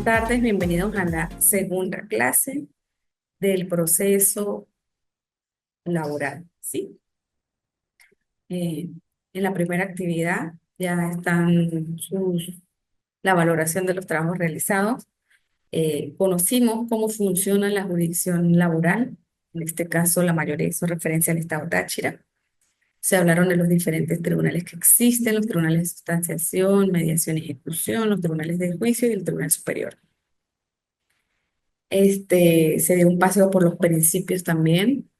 Tardes, bienvenidos a la segunda clase del proceso laboral, ¿sí? Eh, en la primera actividad ya están la valoración de los trabajos realizados. Conocimos cómo funciona la jurisdicción laboral. En este caso, la mayoría hizo referencia al Estado Táchira. Se hablaron de los diferentes tribunales que existen, los tribunales de sustanciación, mediación y ejecución, los tribunales de juicio y el Tribunal Superior. Se dio un paseo por los principios también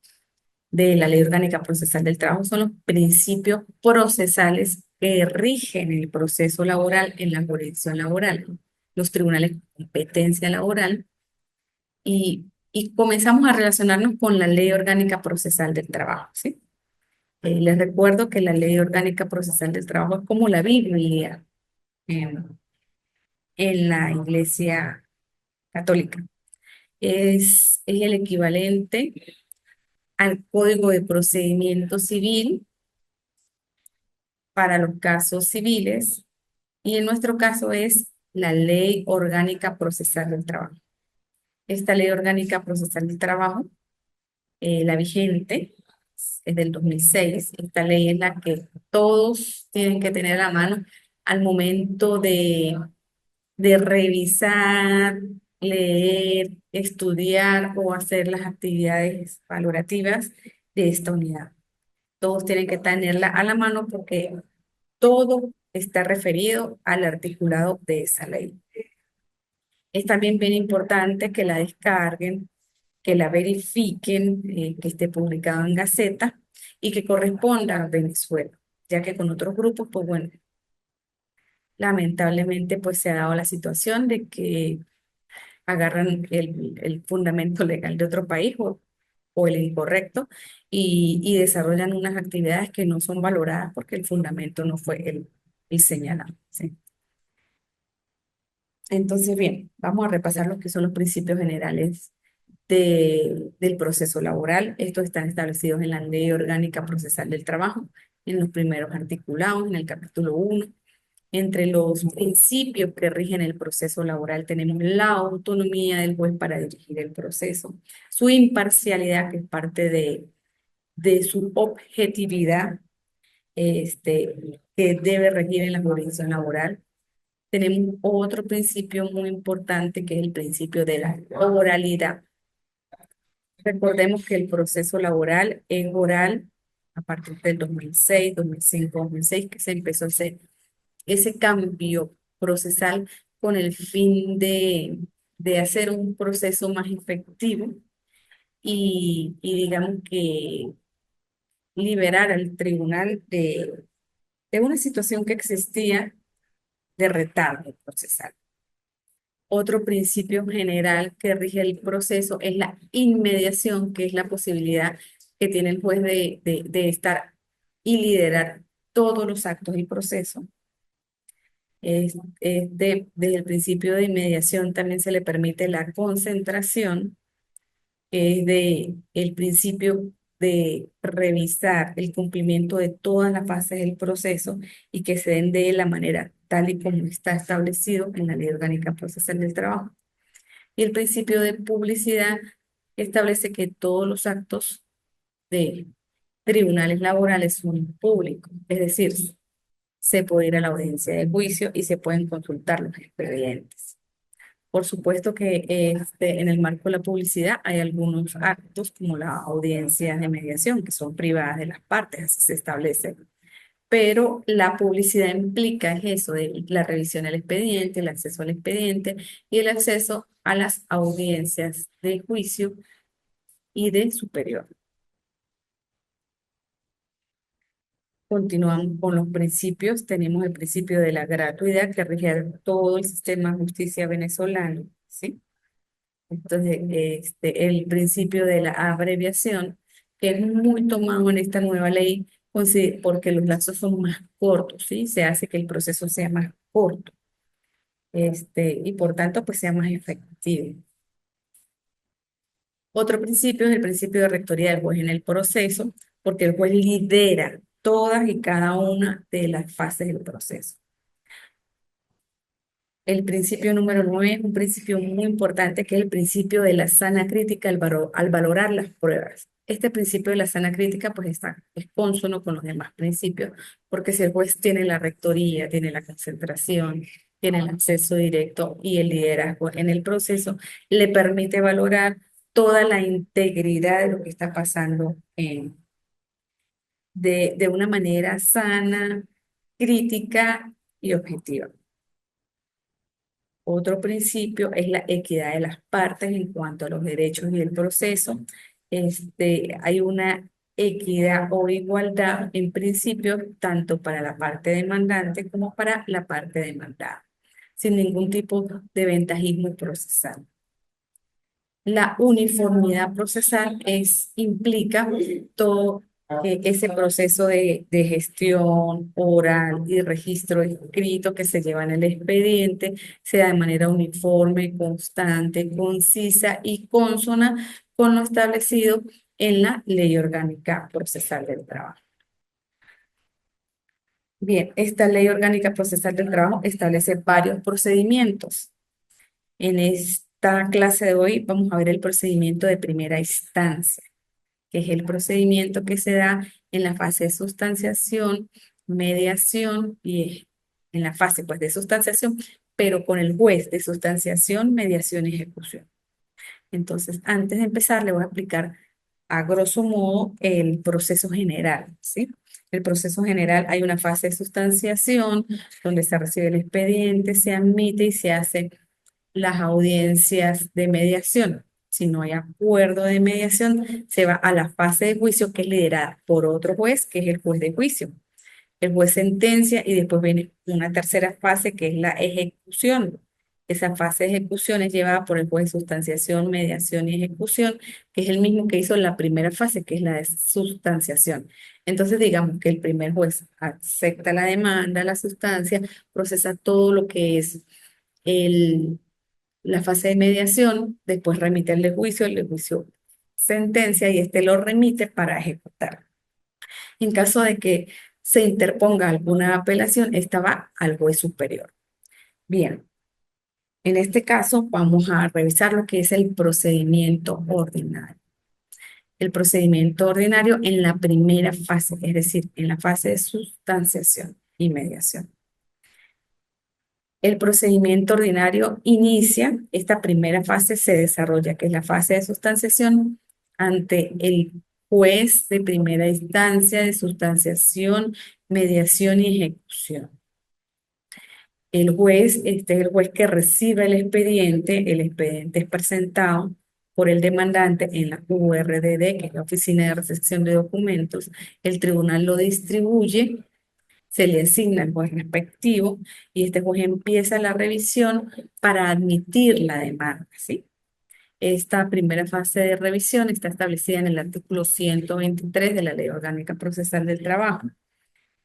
de la Ley Orgánica Procesal del Trabajo. Son los principios procesales que rigen el proceso laboral en la jurisdicción laboral, los tribunales de competencia laboral, y comenzamos a relacionarnos con la Ley Orgánica Procesal del Trabajo, ¿sí? Les recuerdo que la Ley Orgánica Procesal del Trabajo es como la Biblia en, en la Iglesia Católica. Es el equivalente al Código de Procedimiento Civil para los casos civiles, y en nuestro caso es la Ley Orgánica Procesal del Trabajo. Esta Ley Orgánica Procesal del Trabajo, la vigente, es del 2006. Esta ley es la que todos tienen que tener a la mano al momento de revisar, leer, estudiar o hacer las actividades valorativas de esta unidad. Todos tienen que tenerla a la mano porque todo está referido al articulado de esa ley. Es también bien importante que la descarguen, que la verifiquen, que esté publicado en Gaceta y que corresponda a Venezuela, ya que con otros grupos, pues bueno, lamentablemente pues se ha dado la situación de que agarran el fundamento legal de otro país o el incorrecto y desarrollan unas actividades que no son valoradas porque el fundamento no fue el señalado, ¿sí? Entonces, bien, vamos a repasar lo que son los principios generales del proceso laboral. Estos están establecidos en la Ley Orgánica Procesal del Trabajo, en los primeros articulados, en el capítulo 1. Entre los principios que rigen el proceso laboral tenemos la autonomía del juez para dirigir el proceso, su imparcialidad, que es parte de su objetividad, que debe regir en la jurisdicción laboral. Tenemos otro principio muy importante que es el principio de la oralidad. Recordemos que el proceso laboral es oral a partir del 2006, 2005, 2006, que se empezó a hacer ese cambio procesal con el fin de hacer un proceso más efectivo y digamos que liberar al tribunal de una situación que existía de retardo procesal. Otro principio general que rige el proceso es la inmediación, que es la posibilidad que tiene el juez de estar y liderar todos los actos y procesos. Desde el principio de inmediación también se le permite la concentración, que es el principio de revisar el cumplimiento de todas las fases del proceso y que se den de la manera tal y como está establecido en la Ley Orgánica Procesal del Trabajo. Y el principio de publicidad establece que todos los actos de tribunales laborales son públicos, es decir, se puede ir a la audiencia de juicio y se pueden consultar los expedientes. Por supuesto que en el marco de la publicidad hay algunos actos como las audiencias de mediación que son privadas de las partes, así se establece. Pero la publicidad implica es eso, de la revisión del expediente, el acceso al expediente y el acceso a las audiencias de juicio y de superior. Continuamos con los principios. Tenemos el principio de la gratuidad que rige todo el sistema de justicia venezolano, ¿sí? Entonces, el principio de la abreviación, que es muy tomado en esta nueva ley, porque los lazos son más cortos, ¿sí? Se hace que el proceso sea más corto, y por tanto, pues sea más efectivo. Otro principio es el principio de rectoría del juez en el proceso, porque el juez lidera todas y cada una de las fases del proceso. El principio número 9 es un principio muy importante que es el principio de la sana crítica al valorar las pruebas. Este principio de la sana crítica pues es cónsono con los demás principios, porque si el juez tiene la rectoría, tiene la concentración, tiene el acceso directo y el liderazgo en el proceso, le permite valorar toda la integridad de lo que está pasando de una manera sana, crítica y objetiva. Otro principio es la equidad de las partes en cuanto a los derechos y el proceso. Hay una equidad o igualdad en principio tanto para la parte demandante como para la parte demandada, sin ningún tipo de ventajismo procesal. La uniformidad procesal implica todo ese proceso de gestión oral y registro escrito que se lleva en el expediente, sea de manera uniforme, constante, concisa y consona con lo establecido en la Ley Orgánica Procesal del Trabajo. Bien, esta Ley Orgánica Procesal del Trabajo establece varios procedimientos. En esta clase de hoy vamos a ver el procedimiento de primera instancia, que es el procedimiento que se da en la fase de sustanciación, mediación y en la fase pues, de sustanciación, pero con el juez de sustanciación, mediación y ejecución. Entonces, antes de empezar, le voy a explicar a grosso modo el proceso general, ¿sí? El proceso general, hay una fase de sustanciación donde se recibe el expediente, se admite y se hace las audiencias de mediación. Si no hay acuerdo de mediación, se va a la fase de juicio que es liderada por otro juez, que es el juez de juicio. El juez sentencia y después viene una tercera fase que es la ejecución. Esa fase de ejecución es llevada por el juez de sustanciación, mediación y ejecución, que es el mismo que hizo la primera fase, que es la de sustanciación. Entonces, digamos que el primer juez acepta la demanda, la sustancia, procesa todo lo que es el la fase de mediación, después remite al de juicio, el de juicio sentencia y este lo remite para ejecutar. En caso de que se interponga alguna apelación, esta va al juez superior. Bien, en este caso vamos a revisar lo que es el procedimiento ordinario. El procedimiento ordinario en la primera fase, es decir, en la fase de sustanciación y mediación. El procedimiento ordinario inicia, esta primera fase se desarrolla, que es la fase de sustanciación, ante el juez de primera instancia de sustanciación, mediación y ejecución. El juez, este es el juez que recibe el expediente es presentado por el demandante en la URDD, que es la Oficina de Recepción de Documentos, el tribunal lo distribuye, se le asigna el juez respectivo y este juez empieza la revisión para admitir la demanda, ¿sí? Esta primera fase de revisión está establecida en el artículo 123 de la Ley Orgánica Procesal del Trabajo.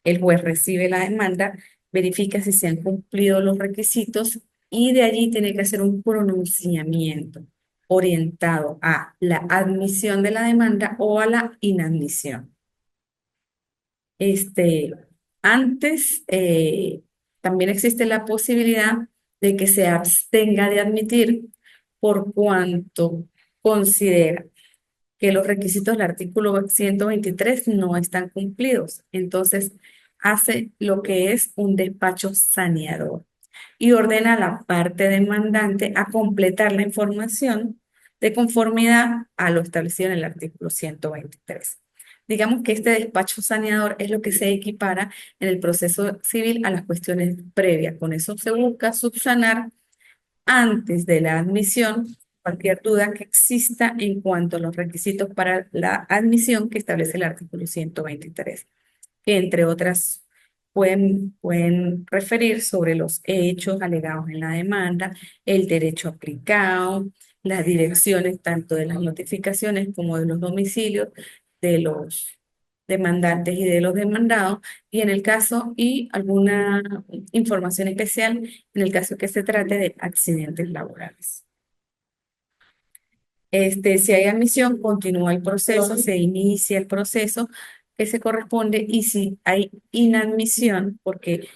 El juez recibe la demanda, verifica si se han cumplido los requisitos y de allí tiene que hacer un pronunciamiento orientado a la admisión de la demanda o a la inadmisión. Este, antes también existe la posibilidad de que se abstenga de admitir por cuanto considera que los requisitos del artículo 123 no están cumplidos. Entonces, hace lo que es un despacho saneador y ordena a la parte demandante a completar la información de conformidad a lo establecido en el artículo 123. Digamos que este despacho saneador es lo que se equipara en el proceso civil a las cuestiones previas. Con eso se busca subsanar antes de la admisión cualquier duda que exista en cuanto a los requisitos para la admisión que establece el artículo 123, que entre otras pueden referir sobre los hechos alegados en la demanda, el derecho aplicado, las direcciones tanto de las notificaciones como de los domicilios de los demandantes y de los demandados, y en el caso, y alguna información especial en el caso que se trate de accidentes laborales. Si hay admisión, continúa el proceso, se inicia el proceso que se corresponde y si hay inadmisión, porque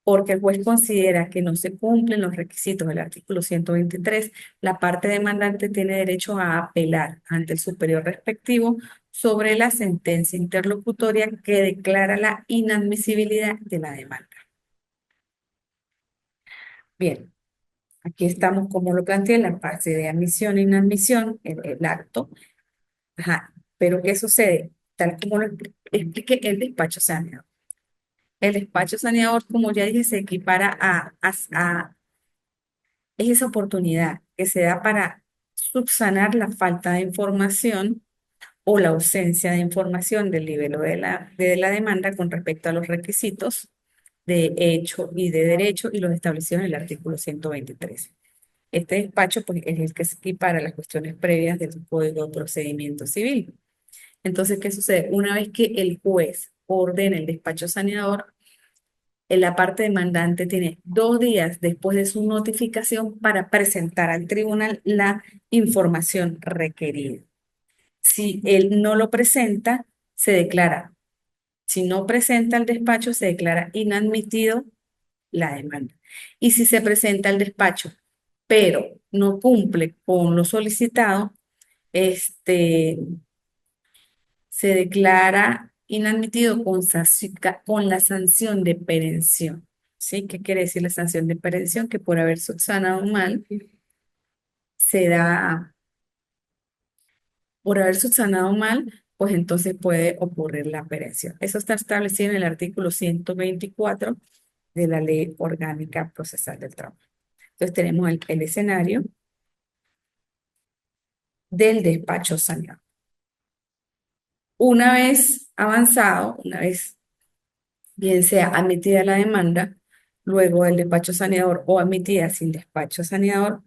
porque el juez considera que no se cumplen los requisitos del artículo 123, la parte demandante tiene derecho a apelar ante el superior respectivo sobre la sentencia interlocutoria que declara la inadmisibilidad de la demanda. Bien, aquí estamos como lo planteé en la fase de admisión e inadmisión, el acto. Ajá, pero ¿qué sucede? Tal como lo expliqué, el despacho saneador. El despacho saneador, como ya dije, se equipara es esa oportunidad que se da para subsanar la falta de información o la ausencia de información del nivel de la demanda con respecto a los requisitos de hecho y de derecho y los establecidos en el artículo 123. Este despacho pues, es el que se equipara a las cuestiones previas del Código de Procedimiento Civil. Entonces, ¿qué sucede? Una vez que el juez ordena el despacho saneador, en la parte demandante tiene 2 días después de su notificación para presentar al tribunal la información requerida. Si él no lo presenta, se declara. Si no presenta al despacho, se declara inadmitido la demanda. Y si se presenta al despacho, pero no cumple con lo solicitado, este, se declara inadmitido con la sanción de perención. ¿Sí? ¿Qué quiere decir la sanción de perención? Que por haber subsanado mal, se da, por haber subsanado mal, pues entonces puede ocurrir la perención. Eso está establecido en el artículo 124 de la Ley Orgánica Procesal del Trabajo. Entonces tenemos el escenario del despacho saneado. Una vez avanzado, una vez bien sea admitida la demanda, luego del despacho saneador o admitida sin despacho saneador,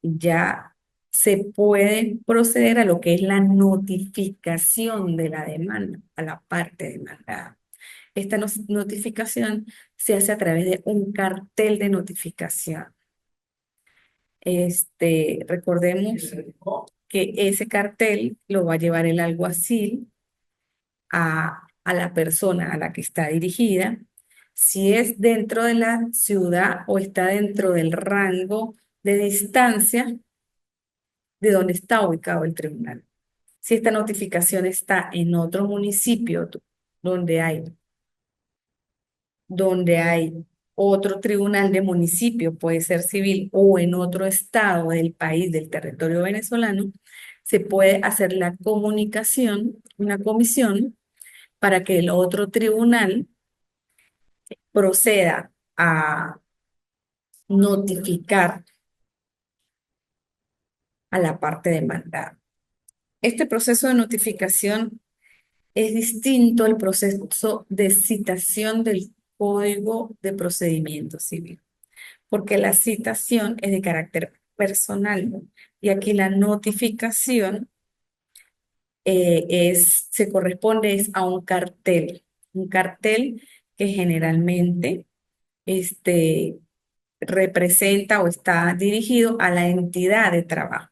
ya se puede proceder a lo que es la notificación de la demanda a la parte demandada. Esta notificación se hace a través de un cartel de notificación. Recordemos que ese cartel lo va a llevar el alguacil a la persona a la que está dirigida, si es dentro de la ciudad o está dentro del rango de distancia de donde está ubicado el tribunal. Si esta notificación está en otro municipio donde hay, donde hay otro tribunal de municipio, puede ser civil, o en otro estado del país, del territorio venezolano, se puede hacer la comunicación, una comisión, para que el otro tribunal proceda a notificar a la parte demandada. Este proceso de notificación es distinto al proceso de citación del Código de Procedimiento Civil, porque la citación es de carácter personal, ¿no? Y aquí la notificación se corresponde es a un cartel que generalmente este, representa o está dirigido a la entidad de trabajo.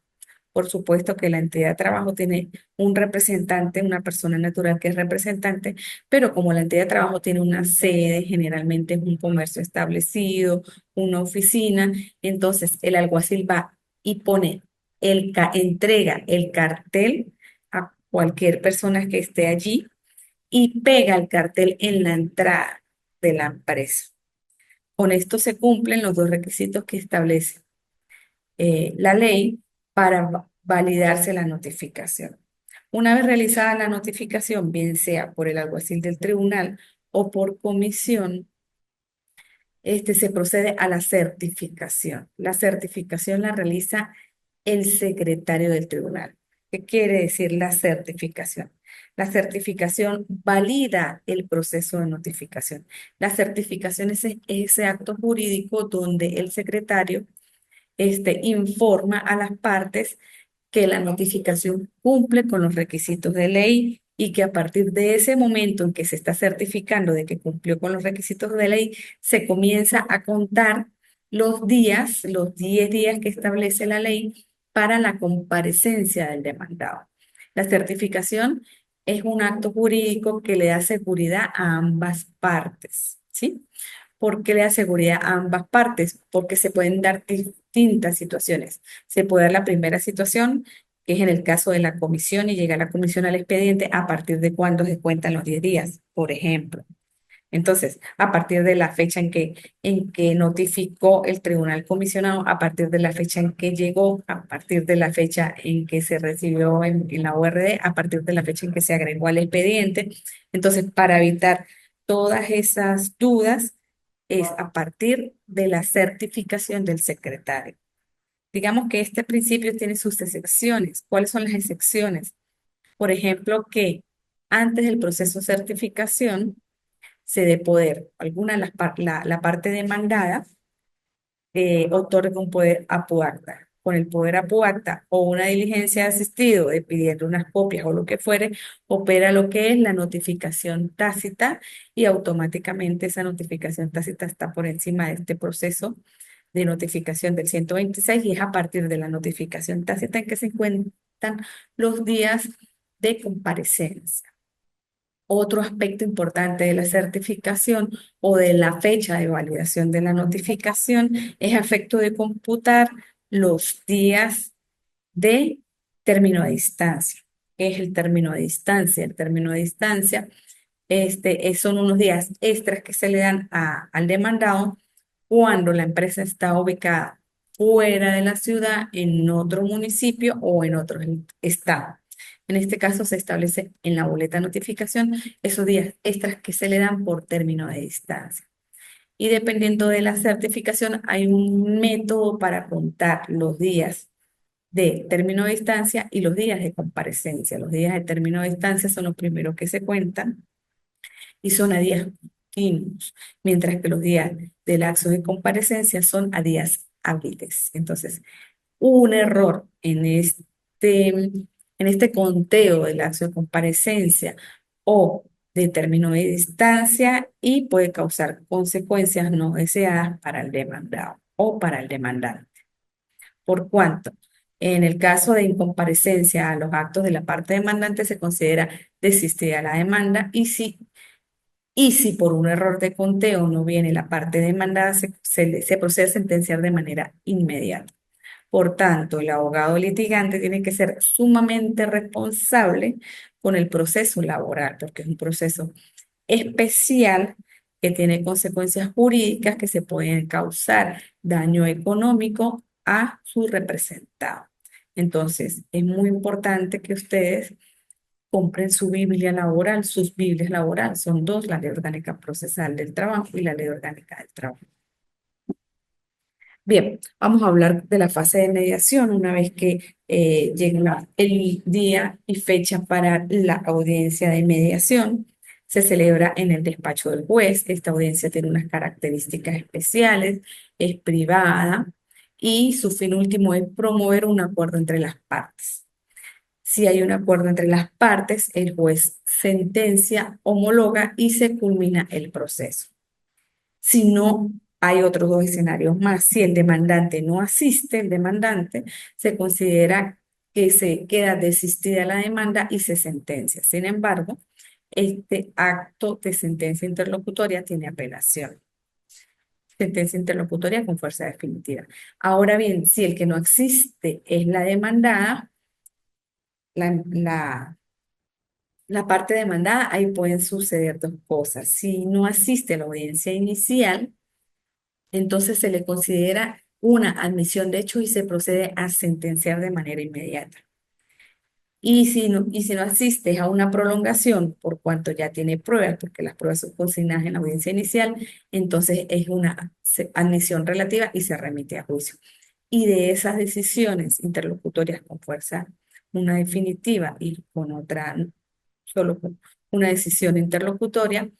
Por supuesto que la entidad de trabajo tiene un representante, una persona natural que es representante, pero como la entidad de trabajo tiene una sede, generalmente es un comercio establecido, una oficina, entonces el alguacil va y pone entrega el cartel a cualquier persona que esté allí y pega el cartel en la entrada de la empresa. Con esto se cumplen los dos requisitos que establece la ley para validarse la notificación. Una vez realizada la notificación, bien sea por el alguacil del tribunal o por comisión, se procede a la certificación. La certificación la realiza el secretario del tribunal. ¿Qué quiere decir la certificación? La certificación valida el proceso de notificación. La certificación es ese acto jurídico donde el secretario informa a las partes que la notificación cumple con los requisitos de ley y que a partir de ese momento en que se está certificando de que cumplió con los requisitos de ley, se comienza a contar los días, los 10 días que establece la ley para la comparecencia del demandado. La certificación es un acto jurídico que le da seguridad a ambas partes. ¿sí? ¿Por qué le da seguridad a ambas partes? Porque se pueden dar distintas situaciones. Se puede dar la primera situación, que es en el caso de la comisión y llega la comisión al expediente a partir de cuando se cuentan los 10 días, por ejemplo. Entonces, a partir de la fecha en que notificó el tribunal comisionado, a partir de la fecha en que llegó, a partir de la fecha en que se recibió en la ORD, a partir de la fecha en que se agregó al expediente. Entonces, para evitar todas esas dudas, es a partir de la certificación del secretario. Digamos que este principio tiene sus excepciones. ¿Cuáles son las excepciones? Por ejemplo, que antes del proceso de certificación, se dé poder. Alguna de la parte demandada otorga un poder apoacta. Con el poder apoacta o una diligencia de asistido de pidiendo unas copias o lo que fuere, opera lo que es la notificación tácita y automáticamente esa notificación tácita está por encima de este proceso de notificación del 126 y es a partir de la notificación tácita en que se cuentan los días de comparecencia. Otro aspecto importante de la certificación o de la fecha de validación de la notificación es a efecto de computar los días de término de distancia. ¿Qué es el término de distancia? El término de distancia son unos días extras que se le dan al demandado cuando la empresa está ubicada fuera de la ciudad, en otro municipio o en otro estado. En este caso se establece en la boleta de notificación esos días extras que se le dan por término de distancia. Y dependiendo de la certificación, hay un método para contar los días de término de distancia y los días de comparecencia. Los días de término de distancia son los primeros que se cuentan y son a días continuos, mientras que los días de lapso de comparecencia son a días hábiles. Entonces, un error en este conteo de lapso de comparecencia o de término de distancia y puede causar consecuencias no deseadas para el demandado o para el demandante. Por cuanto, en el caso de incomparecencia a los actos de la parte demandante se considera desistida la demanda y si por un error de conteo no viene la parte demandada, se procede a sentenciar de manera inmediata. Por tanto, el abogado litigante tiene que ser sumamente responsable con el proceso laboral, porque es un proceso especial que tiene consecuencias jurídicas que se pueden causar daño económico a su representado. Entonces, es muy importante que ustedes compren su Biblia laboral, sus Biblias laborales. Son dos, la Ley Orgánica Procesal del Trabajo y la Ley Orgánica del Trabajo. Bien, vamos a hablar de la fase de mediación una vez que llega el día y fecha para la audiencia de mediación. Se celebra en el despacho del juez. Esta audiencia tiene unas características especiales, es privada y su fin último es promover un acuerdo entre las partes. Si hay un acuerdo entre las partes, el juez sentencia, homologa y se culmina el proceso. Si no, hay otros dos escenarios más. Si el demandante no asiste, el demandante se considera que se queda desistida la demanda y se sentencia. Sin embargo, este acto de sentencia interlocutoria tiene apelación. Sentencia interlocutoria con fuerza definitiva. Ahora bien, si el que no existe es la demandada, la, la la parte demandada, ahí pueden suceder dos cosas. Si no asiste a la audiencia inicial, entonces se le considera una admisión de hecho y se procede a sentenciar de manera inmediata. Y si no asiste a una prolongación, por cuanto ya tiene pruebas, porque las pruebas son consignadas en la audiencia inicial, entonces es una admisión relativa y se remite a juicio. Y de esas decisiones interlocutorias con fuerza, una definitiva y con otra, solo con una decisión interlocutoria,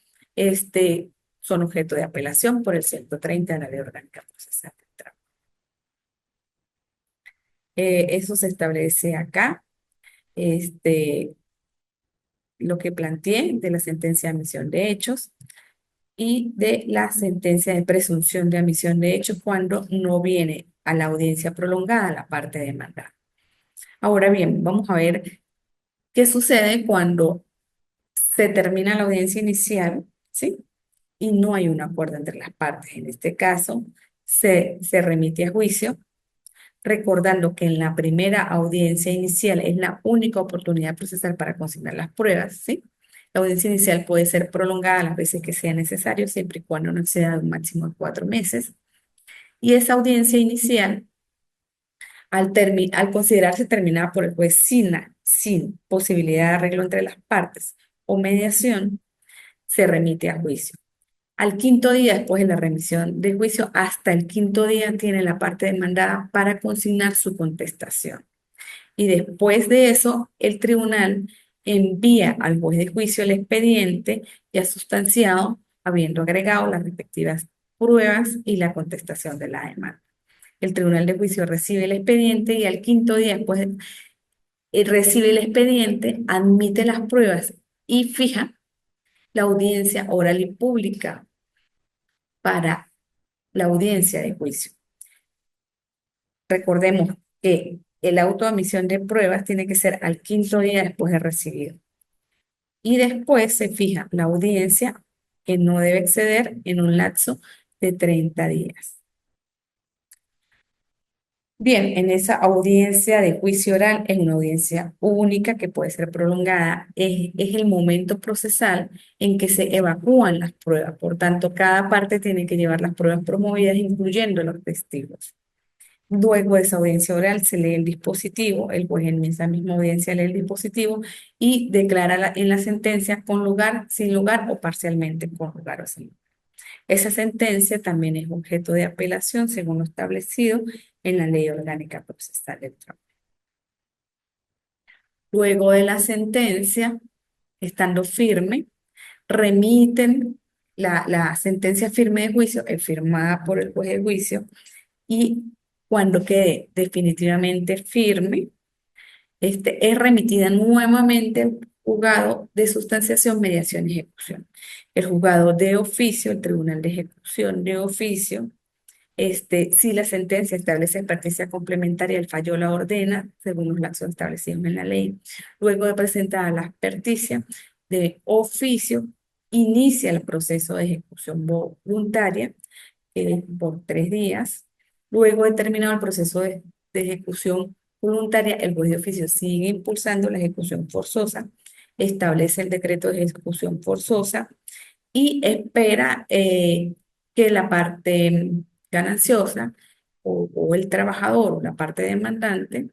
son objeto de apelación por el 130 de la Ley Orgánica Procesal del Trabajo. Eso se establece acá. Este, lo que planteé de la sentencia de admisión de hechos y de la sentencia de presunción de admisión de hechos cuando no viene a la audiencia prolongada la parte demandada. Ahora bien, vamos a ver qué sucede cuando se termina la audiencia inicial, ¿sí? y no hay un acuerdo entre las partes. En este caso, se remite a juicio, recordando que en la primera audiencia inicial es la única oportunidad procesal para consignar las pruebas, ¿sí? La audiencia inicial puede ser prolongada las veces que sea necesario, siempre y cuando no exceda un máximo de 4 meses. Y esa audiencia inicial, al considerarse terminada por el juez sin posibilidad de arreglo entre las partes o mediación, se remite a juicio. Al quinto día, después de la remisión de juicio, hasta el quinto día tiene la parte demandada para consignar su contestación. Y después de eso, el tribunal envía al juez de juicio el expediente ya sustanciado, habiendo agregado las respectivas pruebas y la contestación de la demanda. El tribunal de juicio recibe el expediente y al quinto día, después recibe el expediente, admite las pruebas y fija la audiencia oral y pública para la audiencia de juicio. Recordemos que el auto de admisión de pruebas tiene que ser al quinto día después de recibido. Y después se fija la audiencia que no debe exceder en un lapso de 30 días. Bien, en esa audiencia de juicio oral es una audiencia única que puede ser prolongada. Es el momento procesal en que se evacúan las pruebas. Por tanto, cada parte tiene que llevar las pruebas promovidas, incluyendo los testigos. Luego de esa audiencia oral se lee el dispositivo, el juez en esa misma audiencia lee el dispositivo y declara en la sentencia con lugar, sin lugar o parcialmente con lugar o sin lugar. Esa sentencia también es objeto de apelación según lo establecido en la Ley Orgánica Procesal del Trabajo. Luego de la sentencia, estando firme, remiten la sentencia firme de juicio, es firmada por el juez de juicio, y cuando quede definitivamente firme, es remitida nuevamente al juzgado de sustanciación, mediación y ejecución. El juzgado de oficio, el tribunal de ejecución de oficio, si la sentencia establece experticia complementaria, el fallo la ordena según los lapsos establecidos en la ley. Luego de presentada la experticia de oficio, inicia el proceso de ejecución voluntaria por 3 días. Luego de terminado el proceso de ejecución voluntaria, el juez de oficio sigue impulsando la ejecución forzosa, establece el decreto de ejecución forzosa y espera que la parte gananciosa o el trabajador o la parte demandante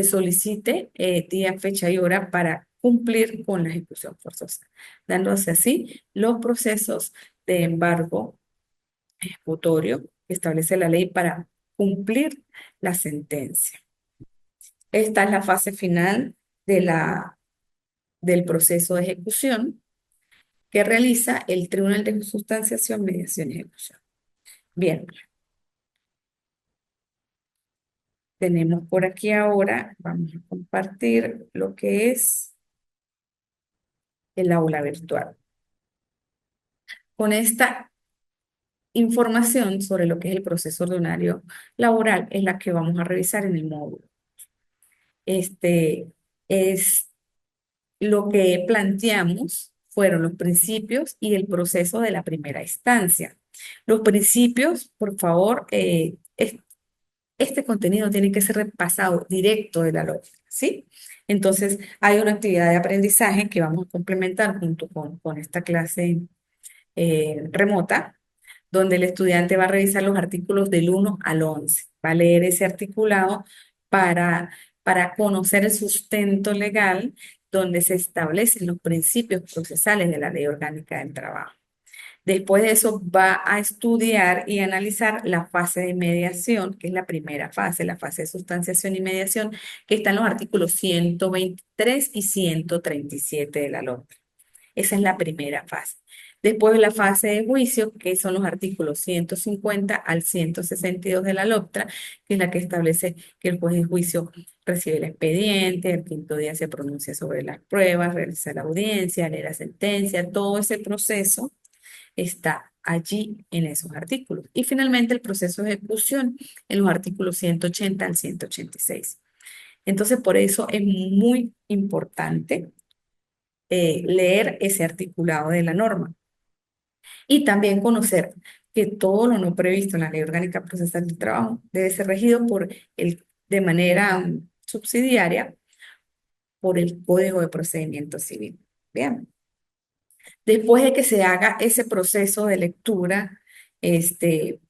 solicite día, fecha y hora para cumplir con la ejecución forzosa, dándose así los procesos de embargo ejecutorio que establece la ley para cumplir la sentencia. Esta es la fase final del proceso de ejecución que realiza el Tribunal de Sustanciación, Mediación y Ejecución. Bien, tenemos por aquí ahora, vamos a compartir lo que es el aula virtual. Con esta información sobre lo que es el proceso ordinario laboral es la que vamos a revisar en el módulo. Es lo que planteamos fueron los principios y el proceso de la primera instancia. Los principios, por favor, este contenido tiene que ser repasado directo de la lógica, ¿sí? Entonces, hay una actividad de aprendizaje que vamos a complementar junto con esta clase remota, donde el estudiante va a revisar los artículos del 1 al 11. Va a leer ese articulado para, para conocer el sustento legal donde se establecen los principios procesales de la Ley Orgánica del Trabajo. Después de eso va a estudiar y analizar la fase de mediación, que es la primera fase, la fase de sustanciación y mediación, que está en los artículos 123 y 137 de la LOPRE. Esa es la primera fase. Después la fase de juicio, que son los artículos 150 al 162 de la LOPTRA, que es la que establece que el juez de juicio recibe el expediente, el quinto día se pronuncia sobre las pruebas, realiza la audiencia, lee la sentencia, todo ese proceso está allí en esos artículos. Y finalmente el proceso de ejecución en los artículos 180 al 186. Entonces, por eso es muy importante leer ese articulado de la norma. Y también conocer que todo lo no previsto en la Ley Orgánica Procesal del Trabajo debe ser regido de manera subsidiaria por el Código de Procedimiento Civil. Bien, después de que se haga ese proceso de lectura este,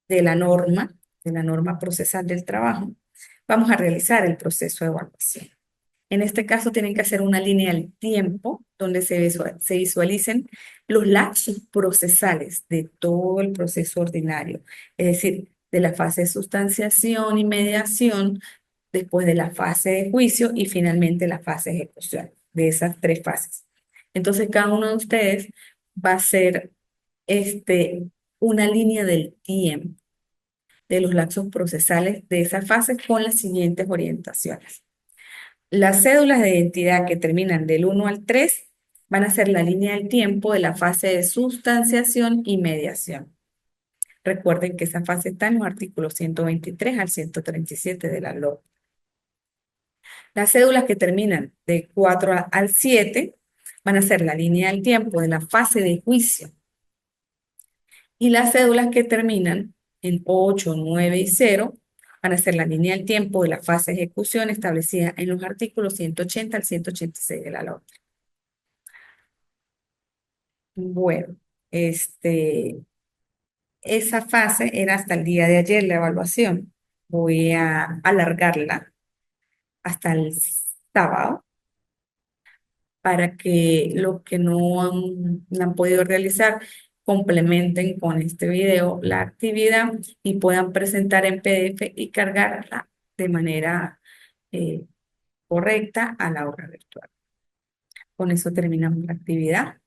de la norma procesal del trabajo, vamos a realizar el proceso de evaluación. En este caso tienen que hacer una línea del tiempo donde se visualicen los lapsos procesales de todo el proceso ordinario, es decir, de la fase de sustanciación y mediación, después de la fase de juicio y finalmente la fase de ejecución, de esas tres fases. Entonces cada uno de ustedes va a hacer este, una línea del tiempo de los lapsos procesales de esa fase con las siguientes orientaciones. Las cédulas de identidad que terminan del 1 al 3 van a ser la línea del tiempo de la fase de sustanciación y mediación. Recuerden que esa fase está en los artículos 123 al 137 de la LOA. Las cédulas que terminan de 4 al 7 van a ser la línea del tiempo de la fase de juicio. Y las cédulas que terminan en 8, 9 y 0 van a ser la línea del tiempo de la fase de ejecución establecida en los artículos 180 al 186 de la LOA. Bueno, esa fase era hasta el día de ayer, la evaluación. Voy a alargarla hasta el sábado para que los que no han podido realizar complementen con este video la actividad y puedan presentar en PDF y cargarla de manera eh, correcta a la hora virtual. Con eso terminamos la actividad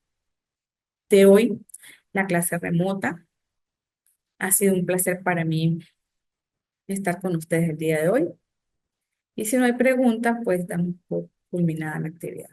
de hoy, la clase remota. Ha sido un placer para mí estar con ustedes el día de hoy. Y si no hay preguntas, pues damos por culminada la actividad.